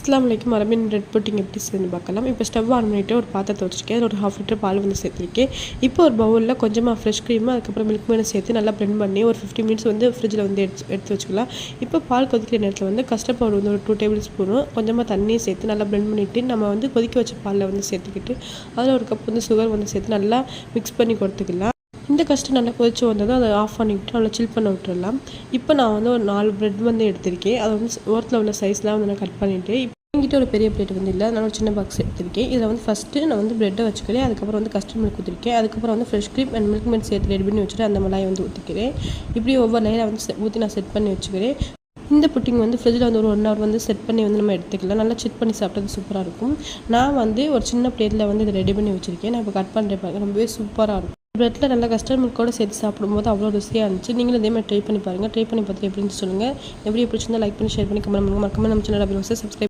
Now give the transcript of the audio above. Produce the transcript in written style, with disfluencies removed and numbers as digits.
அஸ்ஸலாமு அலைக்கும் Arabian bread pudding எப்படி செய்யணும்னு பார்க்கலாம். இப்போ ஸ்டவ் ஆன் பண்ணிவிட்டு ஒரு பாத்திரத்தை வச்சுருக்கேன். அதில் ஒரு 1/2 லிட்டர் பால் வந்து சேர்த்துருக்கேன். இப்போ ஒரு பவுலில் கொஞ்சமாக ஃப்ரெஷ் க்ரீம் அதுக்கப்புறம் மில்க் மேலே சேர்த்து நல்லா பிளெண்ட் பண்ணி ஒரு 15 மினிட்ஸ் வந்து ஃப்ரிட்ஜில் வந்து எடுத்து வச்சுக்கலாம். இப்போ பால் கொதிக்கிற நேரத்தில் வந்து கஸ்டர்ட் பவுடர் வந்து ஒரு 2 டேபிள் ஸ்பூனும் கொஞ்சமாக தண்ணியை சேர்த்து நல்லா பிளெண்ட் பண்ணிவிட்டு நம்ம வந்து கொதிக்க வச்ச பாலில் வந்து சேர்த்துக்கிட்டு அதில் ஒரு கப் வந்து சுகர் வந்து சேர்த்து நல்லா மிக்ஸ் பண்ணி கொடுத்துக்கலாம். இந்த கஸ்டர்ட் நல்லா கொதிச்சு வந்ததும் அதை ஆஃப் பண்ணிவிட்டு நல்லா சில் பண்ண விட்டுடலாம். இப்போ நான் வந்து ஒரு 4 பிரெட் வந்து எடுத்திருக்கேன். அதை வந்து ஓரத்தில் உள்ள சைஸ்லாம் வந்து நான் கட் பண்ணிவிட்டு என்கிட்ட ஒரு பெரிய பிளேட் வந்து இல்லை, அதனால் ஒரு சின்ன பாக்ஸ் எடுத்திருக்கேன். இதில் வந்து ஃபஸ்ட்டு நான் வந்து பிரெட்டை வச்சுக்கிறேன். அதுக்கப்புறம் வந்து கஸ்டர்ட் மில்க் ஊற்றிருக்கேன். அதுக்கப்புறம் வந்து fresh cream and milk mat சேர்த்து ரெடி பண்ணி வச்சுட்டு அந்த மலாயை வந்து ஊற்றிக்கிறேன். இப்படி ஒவ்வொரு லேயராக வந்து ஊற்றி நான் செட் பண்ணி வச்சுக்கிறேன். இந்த புட்டிங் வந்து ஃப்ரிட்ஜில் வந்து ஒரு 1 ஹவர் வந்து செட் பண்ணி வந்து நம்ம எடுத்துக்கலாம். நல்லா செக் பண்ணி சாப்பிட்டது சூப்பராக இருக்கும். நான் வந்து ஒரு சின்ன பிளேட்டில் வந்து இதை ரெடி பண்ணி வச்சுருக்கேன். நான் இப்போ கட் பண்ணுறேன் பாருங்கள், ரொம்பவே சூப்பராக இருக்கும். பிரெட்டில் நல்லா கஸ்டர்ட் மில்கோடு சேர்த்து சாப்பிடும்போது அவ்வளோ ருசியாக இருந்துச்சு. நீங்களும் இதே மாதிரி ட்ரை பண்ணி பாருங்கள். ட்ரை பண்ணி பார்த்துட்டு எப்படின்னு சொல்லுங்கள். எப்படி பிடிச்சிருந்தா லைக் பண்ணி ஷேர் பண்ணி கமெண்ட் பண்ணுங்கள். மறக்காம நம்ம சேனல் சப்ஸ்கிரைப்